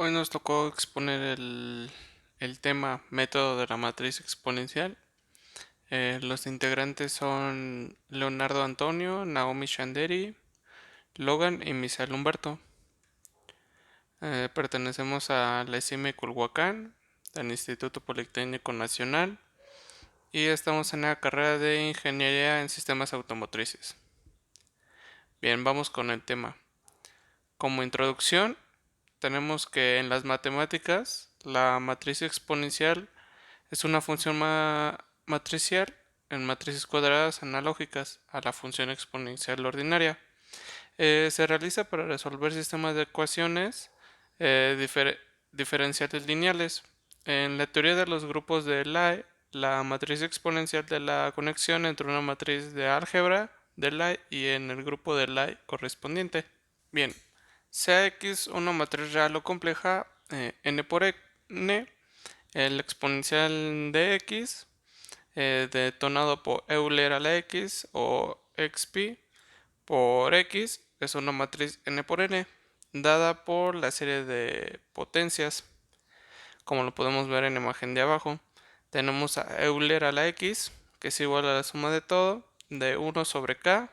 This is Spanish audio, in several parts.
Hoy nos tocó exponer el tema método de la matriz exponencial. Los integrantes son Leonardo Antonio, Naomi Shanderi, Logan y Misael Humberto. Pertenecemos a la ICIME Culhuacán, del Instituto Politécnico Nacional, y estamos en la carrera de Ingeniería en Sistemas Automotrices. Bien, vamos con el tema. Como introducción, tenemos que en las matemáticas la matriz exponencial es una función matricial en matrices cuadradas analógicas a la función exponencial ordinaria. Se realiza para resolver sistemas de ecuaciones diferenciales lineales. En la teoría de los grupos de Lie, la matriz exponencial de la conexión entre una matriz de álgebra de Lie y en el grupo de Lie correspondiente. Bien, sea X una matriz real o compleja, n por n, el exponencial de X, detonado por Euler a la X o xp por X, es una matriz n por n, dada por la serie de potencias, como lo podemos ver en la imagen de abajo. Tenemos a Euler a la X, que es igual a la suma de todo, de 1 sobre k,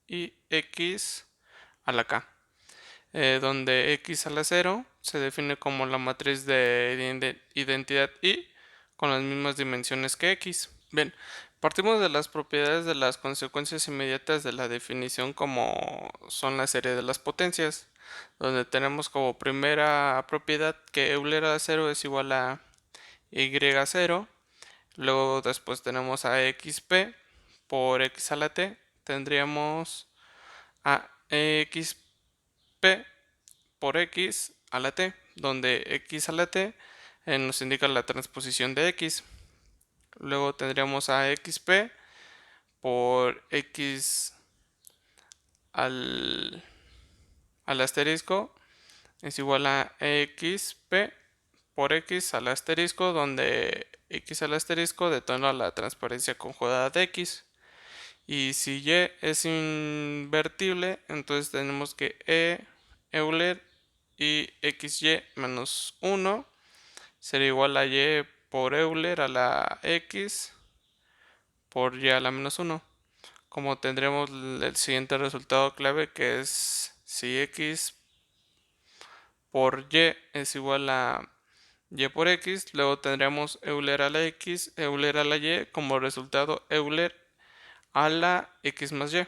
y X a la k. Donde x a la 0 se define como la matriz de identidad y con las mismas dimensiones que x. Bien, partimos de las propiedades de las consecuencias inmediatas de la definición como son la serie de las potencias, donde tenemos como primera propiedad que Euler a 0 es igual a y0, luego después tenemos a xp por x a la t, tendríamos a xp por x a la t, donde x a la t nos indica la transposición de x. Luego tendríamos a xp por x al asterisco es igual a xp por x al asterisco, donde x al asterisco detona la transparencia conjugada de x. Y si y es invertible, entonces tenemos que Euler y xy menos 1 sería igual a y por Euler a la x por y a la menos 1. Como tendremos el siguiente resultado clave, que es si x por y es igual a y por x, luego tendremos Euler a la x, Euler a la y, como resultado Euler a la x más y.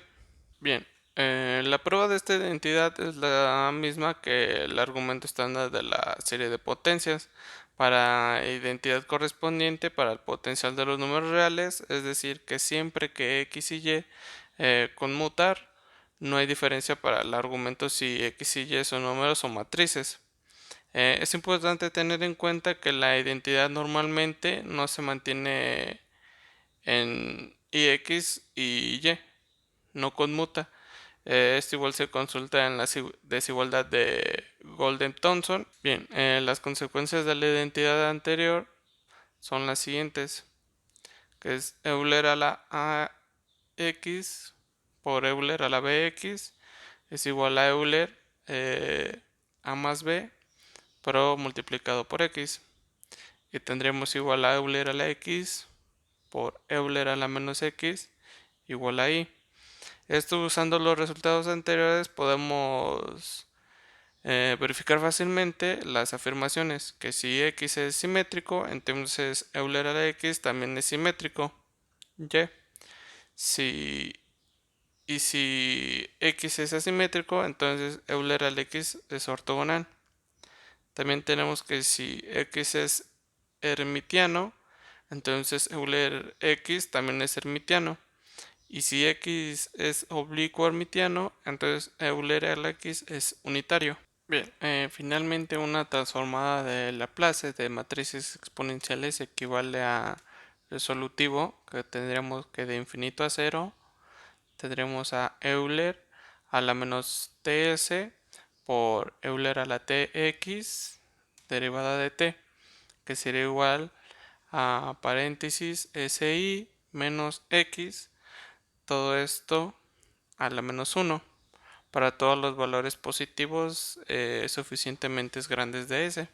Bien, la prueba de esta identidad es la misma que el argumento estándar de la serie de potencias para identidad correspondiente para el potencial de los números reales, es decir, que siempre que x y y conmutar, no hay diferencia para el argumento si x y y son números o matrices. Es importante tener en cuenta que la identidad normalmente no se mantiene en ix y y, no conmuta. Esto igual se consulta en la desigualdad de Golden-Thomson. Bien, las consecuencias de la identidad anterior son las siguientes, que es Euler a la ax por Euler a la bx es igual a Euler a más b, pero multiplicado por x. Y tendremos igual a Euler a la x por Euler a la menos x igual a y. Esto usando los resultados anteriores podemos verificar fácilmente las afirmaciones, que si x es simétrico, entonces Euler a la x también es simétrico. Y si, y si x es asimétrico, entonces Euler a la x es ortogonal. También tenemos que si x es hermitiano, entonces Euler x también es hermitiano. Y si x es oblicuo hermitiano, entonces Euler a la x es unitario. Bien, finalmente una transformada de Laplace de matrices exponenciales equivale a resolutivo, que tendríamos que de infinito a 0 tendremos a Euler a la menos ts por Euler a la tx derivada de t, que sería igual a paréntesis si menos x, todo esto a la menos 1 para todos los valores positivos suficientemente grandes de S.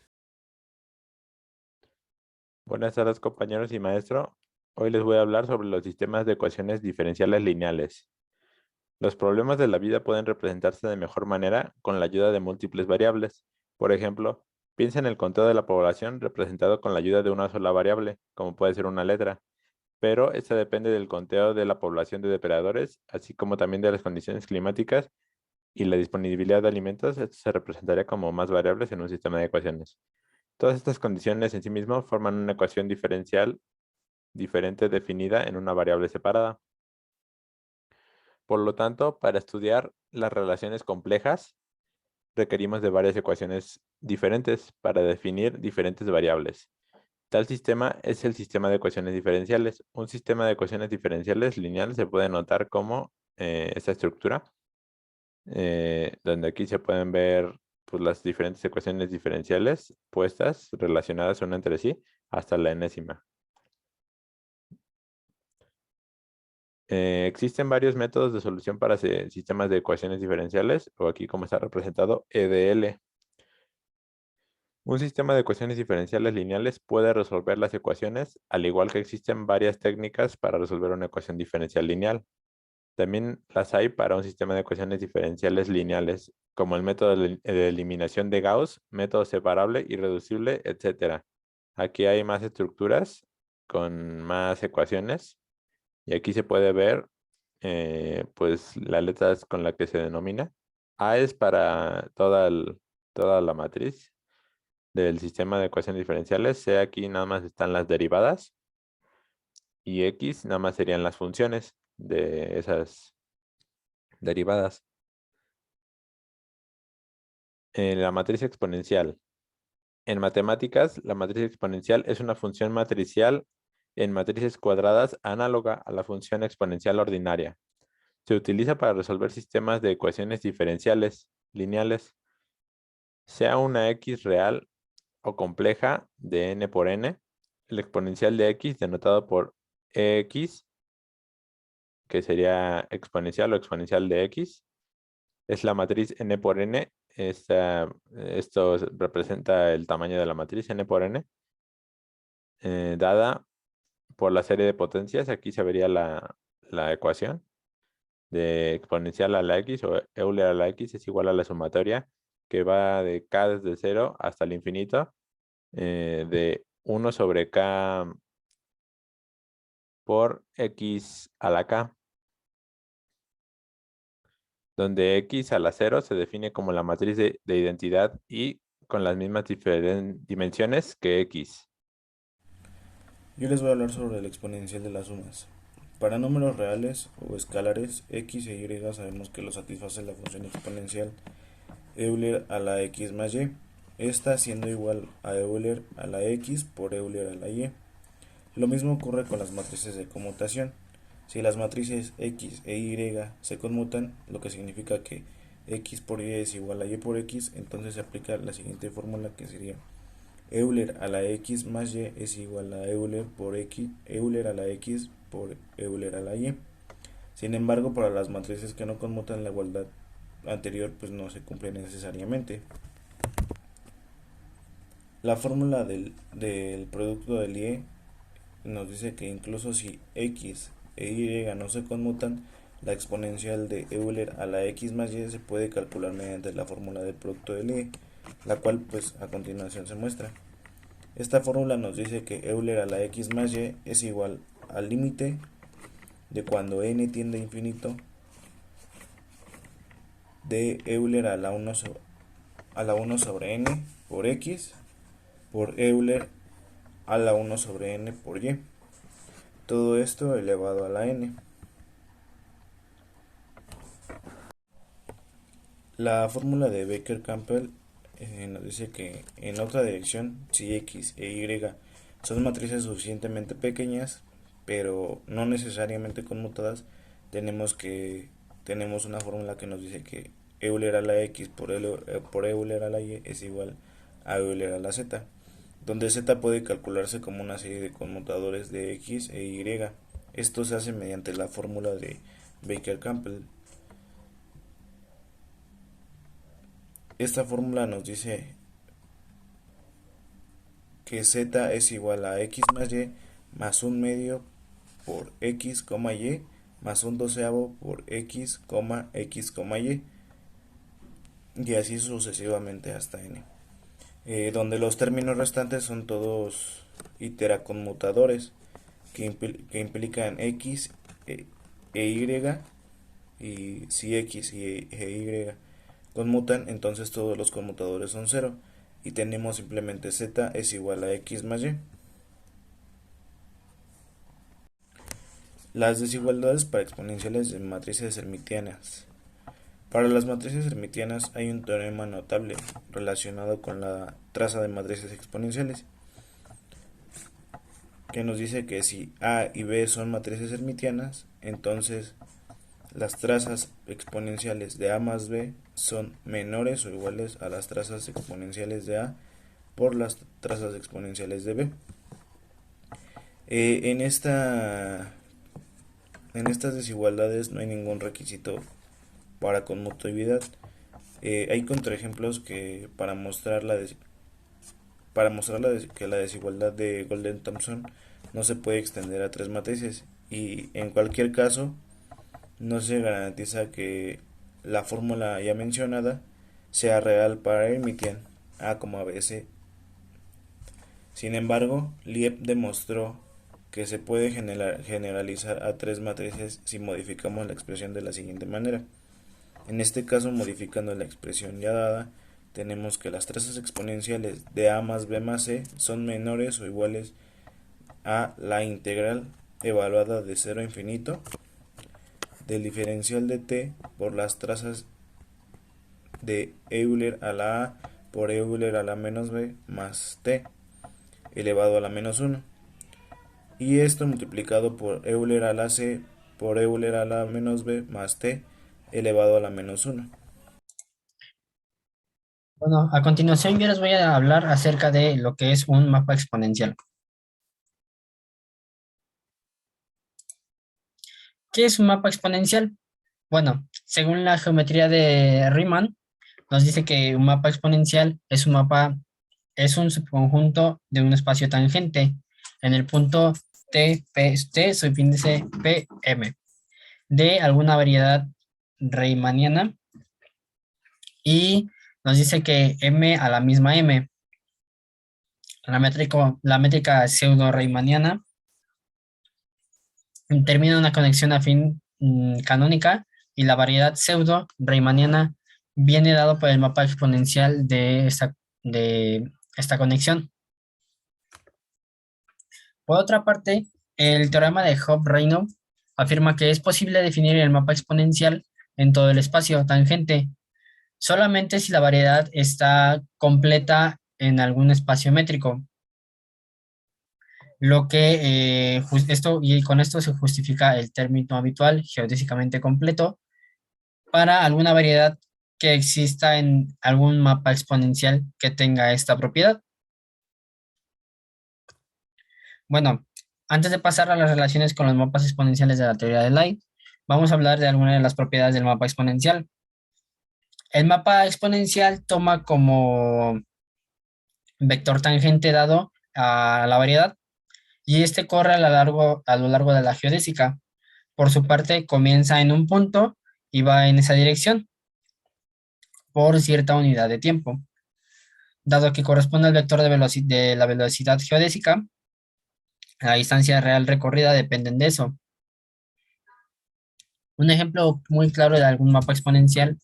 Buenas tardes, compañeros y maestro. Hoy les voy a hablar sobre los sistemas de ecuaciones diferenciales lineales. Los problemas de la vida pueden representarse de mejor manera con la ayuda de múltiples variables. Por ejemplo, piensa en el conteo de la población representado con la ayuda de una sola variable, como puede ser una letra, pero esta depende del conteo de la población de depredadores, así como también de las condiciones climáticas y la disponibilidad de alimentos. Esto se representaría como más variables en un sistema de ecuaciones. Todas estas condiciones en sí mismas forman una ecuación diferencial diferente definida en una variable separada. Por lo tanto, para estudiar las relaciones complejas, requerimos de varias ecuaciones diferentes para definir diferentes variables. Tal sistema es el sistema de ecuaciones diferenciales. Un sistema de ecuaciones diferenciales lineal se puede notar como esta estructura, donde aquí se pueden ver pues, las diferentes ecuaciones diferenciales puestas, relacionadas una entre sí, hasta la enésima. Existen varios métodos de solución para sistemas de ecuaciones diferenciales, o aquí como está representado, EDL. Un sistema de ecuaciones diferenciales lineales puede resolver las ecuaciones, al igual que existen varias técnicas para resolver una ecuación diferencial lineal. También las hay para un sistema de ecuaciones diferenciales lineales, como el método de eliminación de Gauss, método separable, irreducible, etc. Aquí hay más estructuras con más ecuaciones. Y aquí se puede ver, pues, las letras con las que se denomina. A es para toda la matriz del sistema de ecuaciones diferenciales. C aquí nada más están las derivadas. Y X nada más serían las funciones de esas derivadas. La matriz exponencial. En matemáticas, la matriz exponencial es una función matricial en matrices cuadradas análoga a la función exponencial ordinaria. Se utiliza para resolver sistemas de ecuaciones diferenciales lineales, sea una x real o compleja de n por n. El exponencial de x, denotado por ex, que sería exponencial o exponencial de x, es la matriz n por n. Esto representa el tamaño de la matriz n por n, dada por la serie de potencias. Aquí se vería la ecuación de exponencial a la x, o Euler a la x, es igual a la sumatoria que va de k desde 0 hasta el infinito, de 1 sobre k por x a la k, donde x a la 0 se define como la matriz de identidad y con las mismas dimensiones que x. Yo les voy a hablar sobre el exponencial de las sumas. Para números reales o escalares, x e y sabemos que lo satisface la función exponencial Euler a la x más y, esta siendo igual a Euler a la x por Euler a la y. Lo mismo ocurre con las matrices de conmutación. Si las matrices x e y se conmutan, lo que significa que x por y es igual a y por x, entonces se aplica la siguiente fórmula, que sería Euler a la x más y es igual a Euler por x, Euler a la x por Euler a la y. Sin embargo, para las matrices que no conmutan, la igualdad anterior pues no se cumple necesariamente. La fórmula del producto del y nos dice que incluso si x e y no se conmutan, la exponencial de Euler a la x más y se puede calcular mediante la fórmula del producto del y, la cual pues a continuación se muestra. Esta fórmula nos dice que Euler a la x más y es igual al límite de cuando n tiende a infinito de Euler a la 1 sobre n por x por Euler a la 1 sobre n por y. Todo esto elevado a la n. La fórmula de Baker-Campbell nos dice que en la otra dirección, si x e y son matrices suficientemente pequeñas, pero no necesariamente conmutadas, tenemos una fórmula que nos dice que Euler a la x por Euler a la y es igual a Euler a la z, donde z puede calcularse como una serie de conmutadores de x e y. Esto se hace mediante la fórmula de Baker-Campbell. esta fórmula nos dice que z es igual a x más y más un medio por x, y más un doceavo por x, y así sucesivamente hasta n, donde los términos restantes son todos iteraconmutadores que implican x e y, y si x e y conmutan, entonces todos los conmutadores son cero y tenemos simplemente z es igual a x más y. Las desigualdades para exponenciales de matrices hermitianas. Para las matrices hermitianas hay un teorema notable relacionado con la traza de matrices exponenciales que nos dice que si A y B son matrices hermitianas, entonces las trazas exponenciales de A más B son menores o iguales a las trazas exponenciales de A por las trazas exponenciales de B. En estas desigualdades no hay ningún requisito para conmutatividad. Hay contraejemplos que para mostrar que la desigualdad de Golden-Thompson no se puede extender a tres matrices y en cualquier caso no se garantiza que la fórmula ya mencionada sea real para Hermitian A como ABC. Sin embargo, Lieb demostró que se puede generalizar a tres matrices si modificamos la expresión de la siguiente manera. En este caso, modificando la expresión ya dada, tenemos que las trazas exponenciales de A más B más C son menores o iguales a la integral evaluada de 0 a infinito del diferencial de t por las trazas de Euler a la a por Euler a la menos b más t elevado a la menos 1. Y esto multiplicado por Euler a la c por Euler a la menos b más t elevado a la menos 1. Bueno, a continuación yo les voy a hablar acerca de lo que es un mapa exponencial. ¿Qué es un mapa exponencial? Bueno, según la geometría de Riemann, nos dice que un mapa exponencial es un subconjunto de un espacio tangente en el punto T subíndice PM de alguna variedad riemanniana y nos dice que M a la misma M, la métrica pseudo-riemanniana, termina una conexión afín canónica y la variedad pseudo-riemanniana viene dado por el mapa exponencial de esta conexión. Por otra parte, el teorema de Hopf-Reynaud afirma que es posible definir el mapa exponencial en todo el espacio tangente, solamente si la variedad está completa en algún espacio métrico. Con esto se justifica el término habitual geodésicamente completo para alguna variedad que exista en algún mapa exponencial que tenga esta propiedad. Bueno, antes de pasar a las relaciones con los mapas exponenciales de la teoría de Lie, vamos a hablar de algunas de las propiedades del mapa exponencial. El mapa exponencial toma como vector tangente dado a la variedad y este corre a lo largo de la geodésica. Por su parte, comienza en un punto y va en esa dirección por cierta unidad de tiempo. Dado que corresponde al vector de la velocidad geodésica, la distancia real recorrida dependen de eso. Un ejemplo muy claro de algún mapa exponencial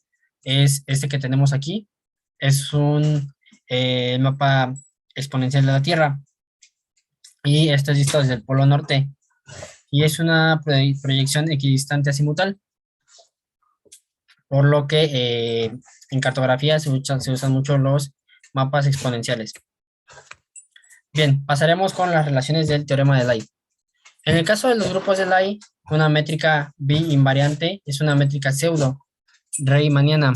es este que tenemos aquí. Es un mapa exponencial de la Tierra. Y esto es visto desde el polo norte. Y es una proyección equidistante azimutal. Por lo que en cartografía se usan mucho los mapas exponenciales. Bien, pasaremos con las relaciones del teorema de Lie. En el caso de los grupos de Lie, una métrica bi-invariante es una métrica pseudo-riemanniana,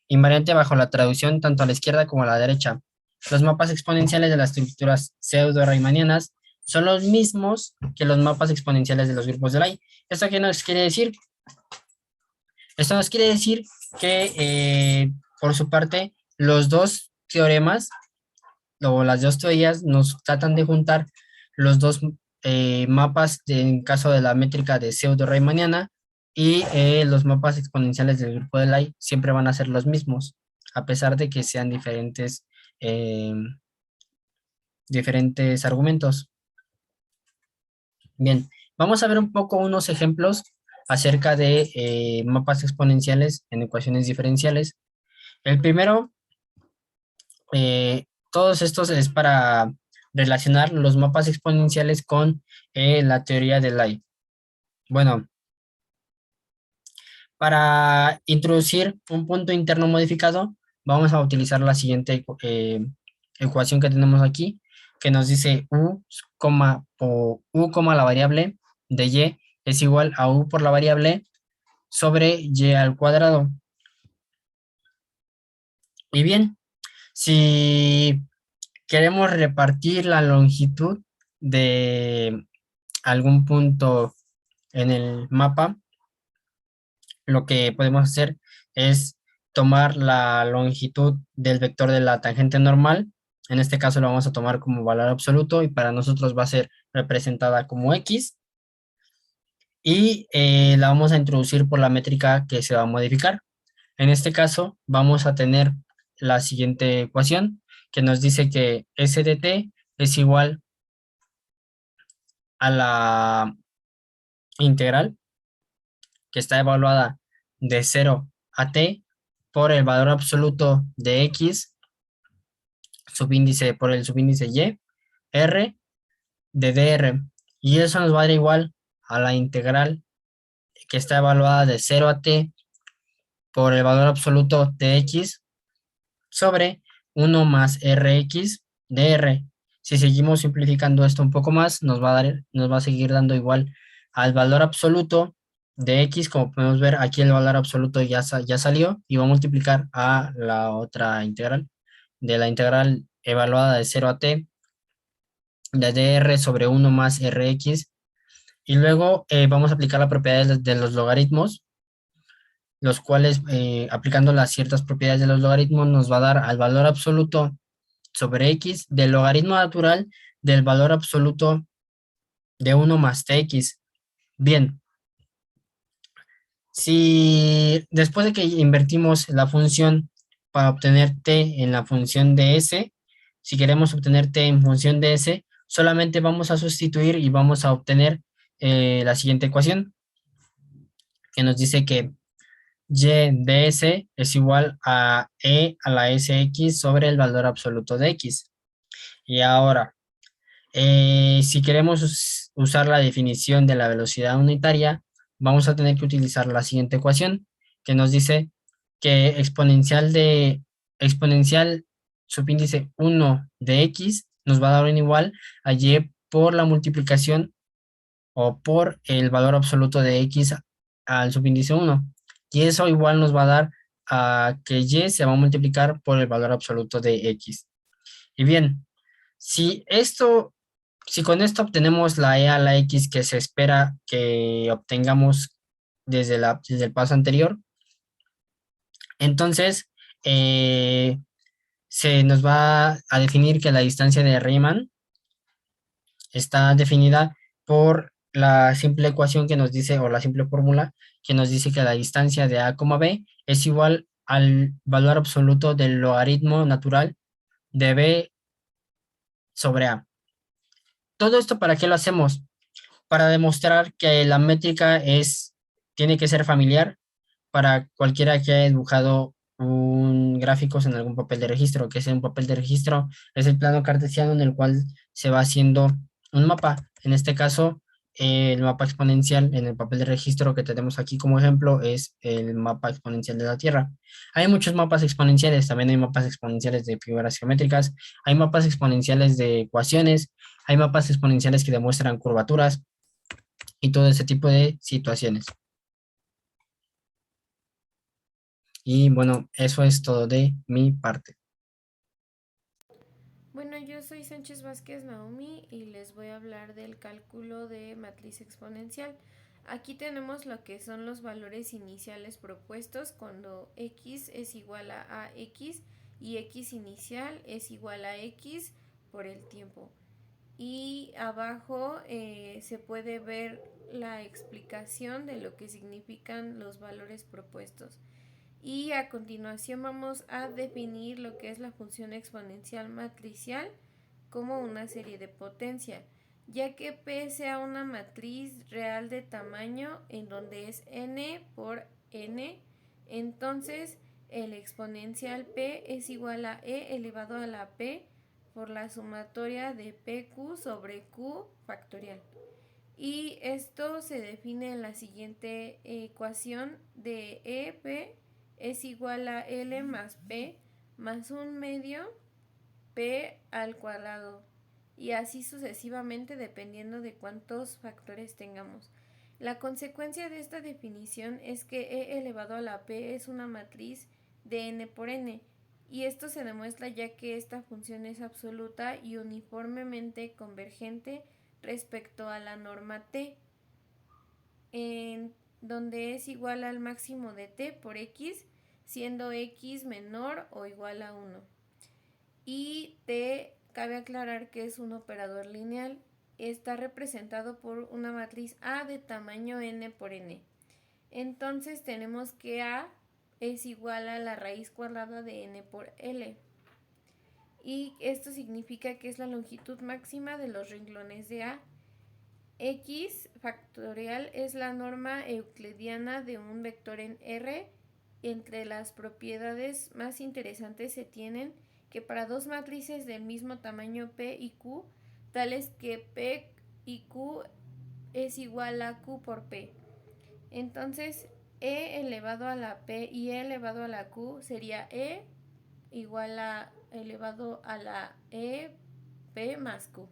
invariante bajo la traducción tanto a la izquierda como a la derecha. Los mapas exponenciales de las estructuras pseudo-riemannianas son los mismos que los mapas exponenciales de los grupos de Lie. ¿Esto qué nos quiere decir? Esto nos quiere decir que por su parte, los dos teoremas o las dos teorías nos tratan de juntar los dos mapas en caso de la métrica de pseudo-riemanniana y los mapas exponenciales del grupo de Lie siempre van a ser los mismos, a pesar de que sean eh, diferentes argumentos. Bien, vamos a ver un poco unos ejemplos acerca de mapas exponenciales en ecuaciones diferenciales. El primero, todos estos es para relacionar los mapas exponenciales con la teoría de Lie. Bueno, para introducir un punto interno modificado, vamos a utilizar la siguiente ecuación que tenemos aquí, que nos dice u, la variable de y es igual a u por la variable sobre y al cuadrado. Y bien, si queremos repartir la longitud de algún punto en el mapa, lo que podemos hacer es tomar la longitud del vector de la tangente normal. En este caso lo vamos a tomar como valor absoluto y para nosotros va a ser representada como x. Y la vamos a introducir por la métrica que se va a modificar. En este caso vamos a tener la siguiente ecuación que nos dice que s de t es igual a la integral que está evaluada de 0 a t por el valor absoluto de x subíndice por el subíndice y r de dr. Y eso nos va a dar igual a la integral que está evaluada de 0 a t por el valor absoluto de x sobre 1 más rx de r. Si seguimos simplificando esto un poco más, nos va a seguir dando igual al valor absoluto de x. Como podemos ver, aquí el valor absoluto ya salió y va a multiplicar a la otra integral, de la integral evaluada de 0 a t de dr sobre 1 más rx. Y luego vamos a aplicar la propiedad de los logaritmos, los cuales aplicando las ciertas propiedades de los logaritmos nos va a dar al valor absoluto sobre x del logaritmo natural del valor absoluto de 1 más tx. Bien, si después de que invertimos la función para obtener t en la función de s, si queremos obtener t en función de s, solamente vamos a sustituir y vamos a obtener la siguiente ecuación, que nos dice que y de s es igual a e a la sx sobre el valor absoluto de x. Y ahora, si queremos usar la definición de la velocidad unitaria, vamos a tener que utilizar la siguiente ecuación, que nos dice que exponencial subíndice 1 de x nos va a dar un igual a y por la multiplicación o por el valor absoluto de x al subíndice 1. Y eso igual nos va a dar a que y se va a multiplicar por el valor absoluto de x. Y bien, si con esto obtenemos la e a la x que se espera que obtengamos desde el paso anterior, entonces se nos va a definir que la distancia de Riemann está definida por la simple ecuación que nos dice, o la simple fórmula que nos dice que la distancia de A, B es igual al valor absoluto del logaritmo natural de B sobre A. ¿Todo esto para qué lo hacemos? Para demostrar que la métrica tiene que ser familiar para cualquiera que haya dibujado un gráficos en algún papel de registro, que es un papel de registro, es el plano cartesiano en el cual se va haciendo un mapa. En este caso, el mapa exponencial en el papel de registro que tenemos aquí como ejemplo es el mapa exponencial de la Tierra. Hay muchos mapas exponenciales, también hay mapas exponenciales de figuras geométricas, hay mapas exponenciales de ecuaciones, hay mapas exponenciales que demuestran curvaturas y todo ese tipo de situaciones. Y bueno, eso es todo de mi parte. Bueno, yo soy Sánchez Vázquez Naomi y les voy a hablar del cálculo de matriz exponencial. Aquí tenemos lo que son los valores iniciales propuestos cuando x es igual a ax y x inicial es igual a x por el tiempo. Y abajo se puede ver la explicación de lo que significan los valores propuestos. Y a continuación vamos a definir lo que es la función exponencial matricial como una serie de potencia, ya que P sea una matriz real de tamaño en donde es n por n, entonces el exponencial P es igual a e elevado a la P por la sumatoria de PQ sobre Q factorial. Y esto se define en la siguiente ecuación de EP es igual a L más P más un medio P al cuadrado, y así sucesivamente dependiendo de cuántos factores tengamos. La consecuencia de esta definición es que e elevado a la P es una matriz de n por n, y esto se demuestra ya que esta función es absoluta y uniformemente convergente respecto a la norma t, en donde es igual al máximo de t por x, siendo x menor o igual a 1. Y t, cabe aclarar que es un operador lineal, está representado por una matriz A de tamaño n por n. Entonces tenemos que A es igual a la raíz cuadrada de n por L. Y esto significa que es la longitud máxima de los renglones de A. X factorial es la norma euclidiana de un vector en R. Entre las propiedades más interesantes se tienen que para dos matrices del mismo tamaño P y Q, tales que P y Q es igual a Q por P. Entonces, E elevado a la P y E elevado a la Q sería E igual a elevado a la E P más Q.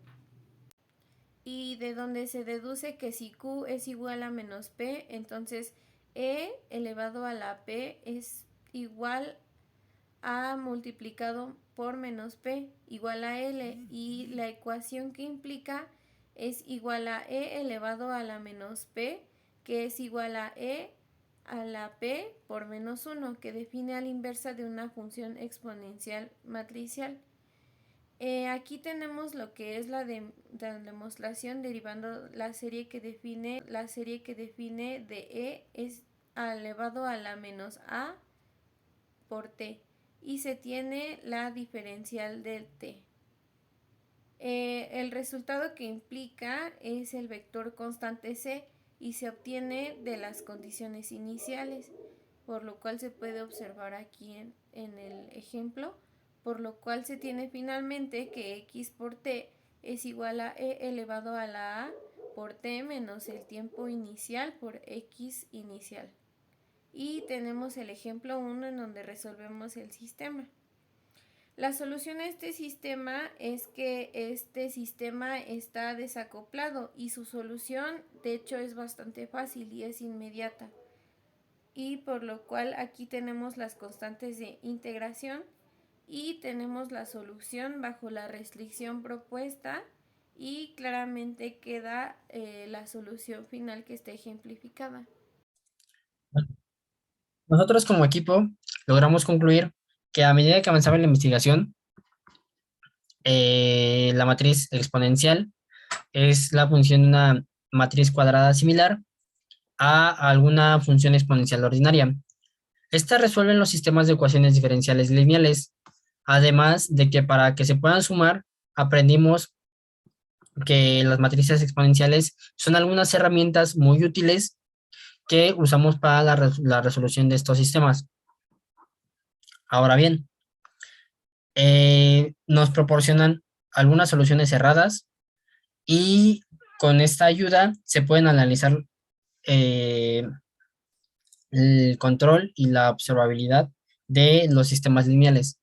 Y de donde se deduce que si Q es igual a menos P, entonces E elevado a la P es igual a multiplicado por menos P igual a L, y la ecuación que implica es igual a E elevado a la menos P, que es igual a E a la P por menos 1, que define a la inversa de una función exponencial matricial. Aquí tenemos lo que es la demostración derivando la serie que define de E es elevado a la menos A por T, y se tiene la diferencial del T. El resultado que implica es el vector constante C y se obtiene de las condiciones iniciales, por lo cual se puede observar aquí en el ejemplo, por lo cual se tiene finalmente que x por t es igual a e elevado a la a por t menos el tiempo inicial por x inicial. Y tenemos el ejemplo 1 en donde resolvemos el sistema. La solución a este sistema es que este sistema está desacoplado y su solución de hecho es bastante fácil y es inmediata. Y por lo cual aquí tenemos las constantes de integración y tenemos la solución bajo la restricción propuesta, y claramente queda la solución final que está ejemplificada. Nosotros como equipo logramos concluir que a medida que avanzaba en la investigación, la matriz exponencial es la función de una matriz cuadrada similar a alguna función exponencial ordinaria. Estas resuelven los sistemas de ecuaciones diferenciales lineales, además de que para que se puedan sumar, aprendimos que las matrices exponenciales son algunas herramientas muy útiles que usamos para la resolución de estos sistemas. Ahora bien, nos proporcionan algunas soluciones cerradas y con esta ayuda se pueden analizar el control y la observabilidad de los sistemas lineales.